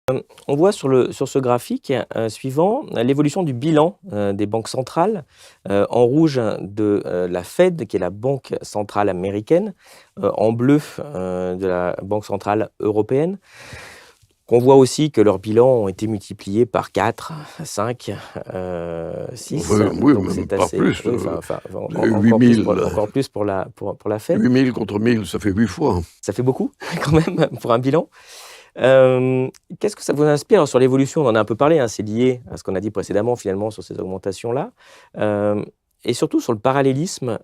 On voit sur ce graphique, suivant, l'évolution du bilan, des banques centrales, en rouge la Fed, qui est la banque centrale américaine, en bleu, de la Banque centrale européenne. On voit aussi que leurs bilans ont été multipliés par 4, 5, 6, Oui, donc même c'est par assez plus. oui, Vous avez 8000, encore plus pour la Fed. 8000 contre 1000, ça fait 8 fois. Ça fait beaucoup quand même pour un bilan. Qu'est-ce que ça vous inspire sur l'évolution? On en a un peu parlé, hein, c'est lié à ce qu'on a dit précédemment finalement sur ces augmentations-là. Et surtout sur le parallélisme,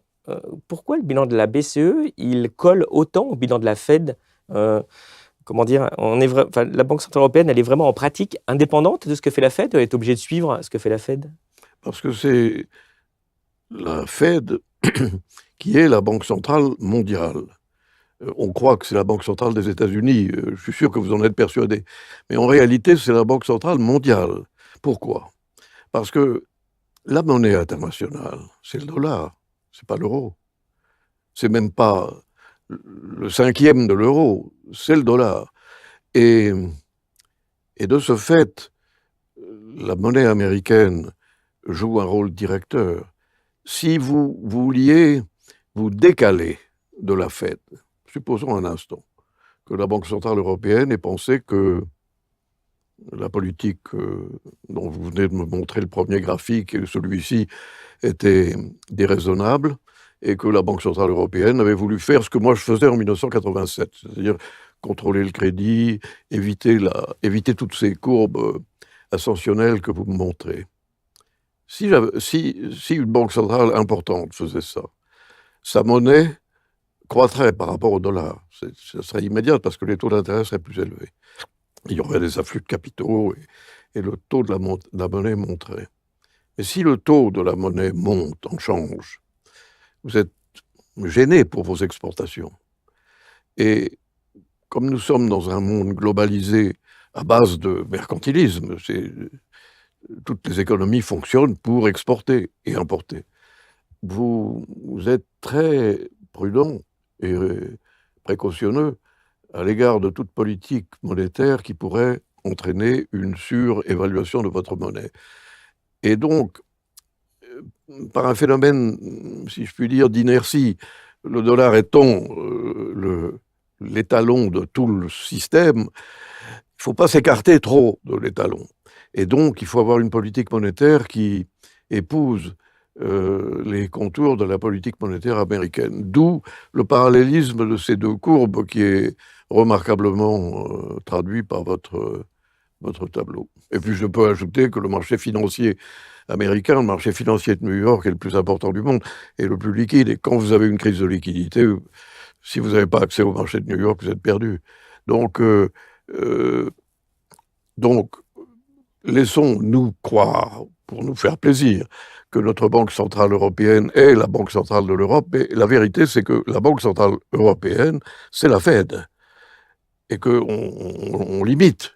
pourquoi le bilan de la BCE, il colle autant au bilan de la Fed? Comment dire? La Banque centrale européenne, elle est vraiment en pratique indépendante de ce que fait la Fed? Elle est obligée de suivre ce que fait la Fed? Parce que c'est la Fed qui est la banque centrale mondiale. On croit que c'est la banque centrale des États-Unis, je suis sûr que vous en êtes persuadé. Mais en réalité, c'est la banque centrale mondiale. Pourquoi? Parce que la monnaie internationale, c'est le dollar, c'est pas l'euro. C'est même pas le cinquième de l'euro, c'est le dollar. Et de ce fait, la monnaie américaine joue un rôle directeur. Si vous vouliez vous décaler de la Fed, supposons un instant que la Banque centrale européenne ait pensé que la politique dont vous venez de me montrer le premier graphique, et celui-ci était déraisonnable, et que la Banque centrale européenne avait voulu faire ce que moi je faisais en 1987, c'est-à-dire contrôler le crédit, éviter toutes ces courbes ascensionnelles que vous me montrez. Si une banque centrale importante faisait ça, sa monnaie croîtrait par rapport au dollar. Ça serait immédiat parce que les taux d'intérêt seraient plus élevés. Il y aurait des afflux de capitaux et le taux de la monnaie monterait. Mais si le taux de la monnaie monte en change, vous êtes gêné pour vos exportations. Et comme nous sommes dans un monde globalisé à base de mercantilisme, toutes les économies fonctionnent pour exporter et importer. Vous êtes très prudent et précautionneux à l'égard de toute politique monétaire qui pourrait entraîner une surévaluation de votre monnaie. Et donc, par un phénomène, si je puis dire, d'inertie, le dollar étant l'étalon de tout le système, il ne faut pas s'écarter trop de l'étalon. Et donc, il faut avoir une politique monétaire qui épouse les contours de la politique monétaire américaine. D'où le parallélisme de ces deux courbes qui est remarquablement traduit par votre tableau. Et puis je peux ajouter que le marché financier américain, le marché financier de New York est le plus important du monde et le plus liquide. Et quand vous avez une crise de liquidité, si vous n'avez pas accès au marché de New York, vous êtes perdu. Donc laissons-nous croire, pour nous faire plaisir, que notre Banque centrale européenne est la Banque centrale de l'Europe, mais la vérité, c'est que la Banque centrale européenne, c'est la Fed, et qu'on limite.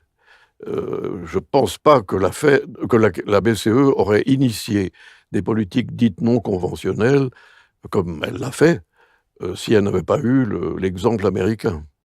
Je ne pense pas que la BCE aurait initié des politiques dites non conventionnelles, comme elle l'a fait, si elle n'avait pas eu l'exemple américain.